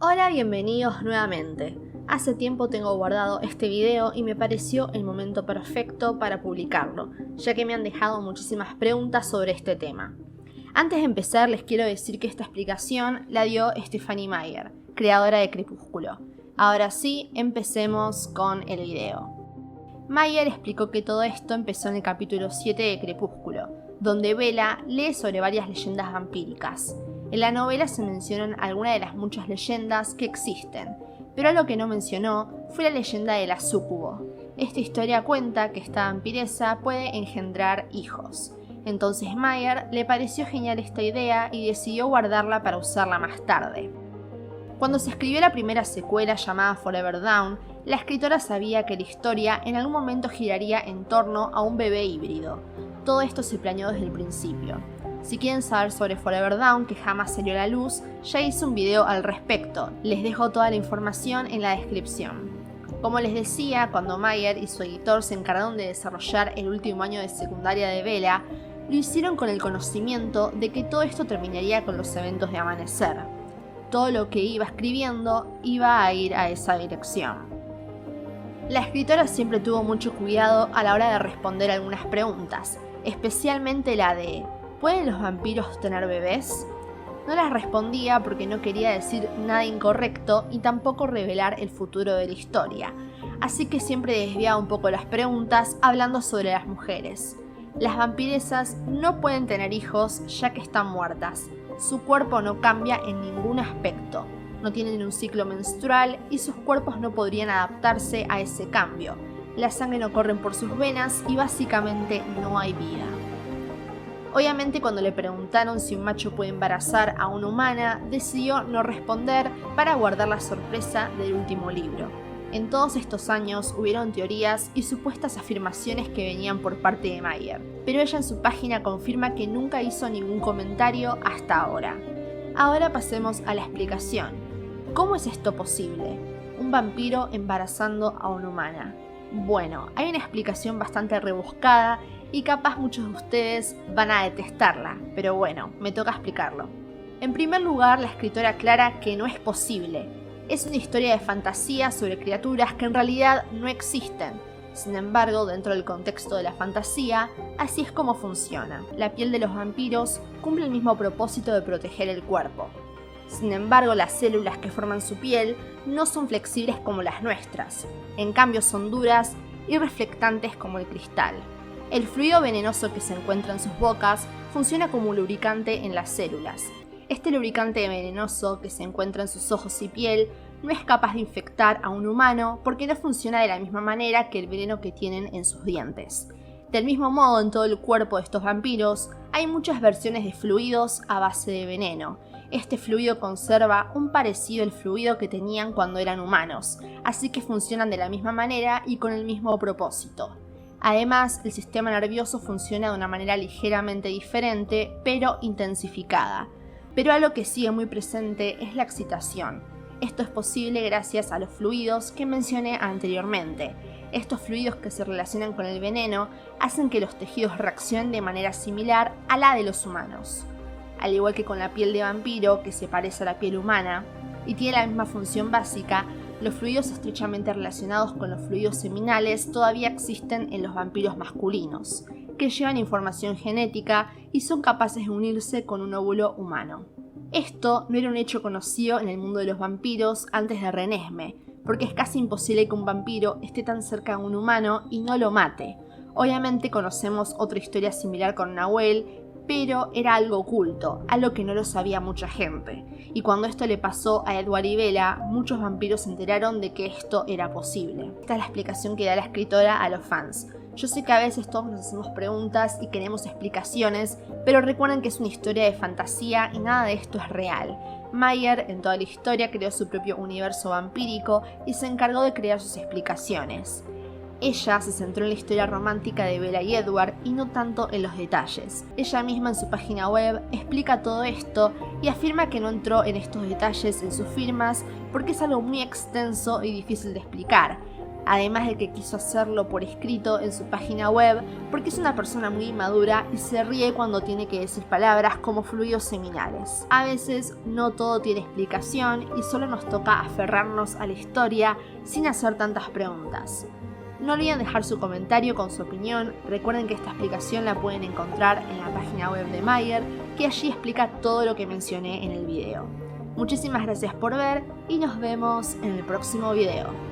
Hola, bienvenidos nuevamente. Hace tiempo tengo guardado este video y me pareció el momento perfecto para publicarlo, ya que me han dejado muchísimas preguntas sobre este tema. Antes de empezar les quiero decir que esta explicación la dio Stephenie Meyer, creadora de Crepúsculo. Ahora sí, empecemos con el video. Meyer explicó que todo esto empezó en el capítulo 7 de Crepúsculo, donde Bella lee sobre varias leyendas vampíricas. En la novela se mencionan algunas de las muchas leyendas que existen, pero algo que no mencionó fue la leyenda de la súcubo. Esta historia cuenta que esta vampiresa puede engendrar hijos. Entonces Meyer le pareció genial esta idea y decidió guardarla para usarla más tarde. Cuando se escribió la primera secuela llamada Forever Dawn, la escritora sabía que la historia en algún momento giraría en torno a un bebé híbrido. Todo esto se planeó desde el principio. Si quieren saber sobre Forever Dawn, que jamás salió a la luz, ya hice un video al respecto, les dejo toda la información en la descripción. Como les decía, cuando Meyer y su editor se encargaron de desarrollar el último año de secundaria de Bella, lo hicieron con el conocimiento de que todo esto terminaría con los eventos de Amanecer. Todo lo que iba escribiendo iba a ir a esa dirección. La escritora siempre tuvo mucho cuidado a la hora de responder algunas preguntas, especialmente la de ¿pueden los vampiros tener bebés? No las respondía porque no quería decir nada incorrecto y tampoco revelar el futuro de la historia, así que siempre desviaba un poco las preguntas hablando sobre las mujeres. Las vampiresas no pueden tener hijos ya que están muertas. Su cuerpo no cambia en ningún aspecto, no tienen un ciclo menstrual y sus cuerpos no podrían adaptarse a ese cambio. La sangre no corre por sus venas y básicamente no hay vida. Obviamente cuando le preguntaron si un macho puede embarazar a una humana, decidió no responder para guardar la sorpresa del último libro. En todos estos años hubieron teorías y supuestas afirmaciones que venían por parte de Meyer, pero ella en su página confirma que nunca hizo ningún comentario hasta ahora. Ahora pasemos a la explicación. ¿Cómo es esto posible? Un vampiro embarazando a una humana. Bueno, hay una explicación bastante rebuscada y capaz muchos de ustedes van a detestarla, pero bueno, me toca explicarlo. En primer lugar, la escritora aclara que no es posible. Es una historia de fantasía sobre criaturas que en realidad no existen. Sin embargo, dentro del contexto de la fantasía, así es como funciona. La piel de los vampiros cumple el mismo propósito de proteger el cuerpo. Sin embargo, las células que forman su piel no son flexibles como las nuestras. En cambio, son duras y reflectantes como el cristal. El fluido venenoso que se encuentra en sus bocas funciona como un lubricante en las células. Este lubricante venenoso que se encuentra en sus ojos y piel no es capaz de infectar a un humano porque no funciona de la misma manera que el veneno que tienen en sus dientes. Del mismo modo, en todo el cuerpo de estos vampiros hay muchas versiones de fluidos a base de veneno. Este fluido conserva un parecido al fluido que tenían cuando eran humanos, así que funcionan de la misma manera y con el mismo propósito. Además, el sistema nervioso funciona de una manera ligeramente diferente, pero intensificada. Pero algo que sigue muy presente es la excitación. Esto es posible gracias a los fluidos que mencioné anteriormente. Estos fluidos que se relacionan con el veneno hacen que los tejidos reaccionen de manera similar a la de los humanos. Al igual que con la piel de vampiro, que se parece a la piel humana y tiene la misma función básica, los fluidos estrechamente relacionados con los fluidos seminales todavía existen en los vampiros masculinos, que llevan información genética y son capaces de unirse con un óvulo humano. Esto no era un hecho conocido en el mundo de los vampiros antes de Renesmee, porque es casi imposible que un vampiro esté tan cerca de un humano y no lo mate. Obviamente conocemos otra historia similar con Nahuel, pero era algo oculto, algo que no lo sabía mucha gente. Y cuando esto le pasó a Edward y Bella, muchos vampiros se enteraron de que esto era posible. Esta es la explicación que da la escritora a los fans. Yo sé que a veces todos nos hacemos preguntas y queremos explicaciones, pero recuerden que es una historia de fantasía y nada de esto es real. Meyer en toda la historia creó su propio universo vampírico y se encargó de crear sus explicaciones. Ella se centró en la historia romántica de Bella y Edward y no tanto en los detalles. Ella misma en su página web explica todo esto y afirma que no entró en estos detalles en sus firmas porque es algo muy extenso y difícil de explicar. además de que quiso hacerlo por escrito en su página web porque es una persona muy inmadura y se ríe cuando tiene que decir palabras como fluidos seminales. A veces no todo tiene explicación y solo nos toca aferrarnos a la historia sin hacer tantas preguntas. No olviden dejar su comentario con su opinión. Recuerden que esta explicación la pueden encontrar en la página web de Mayer, que allí explica todo lo que mencioné en el video. Muchísimas gracias por ver y nos vemos en el próximo video.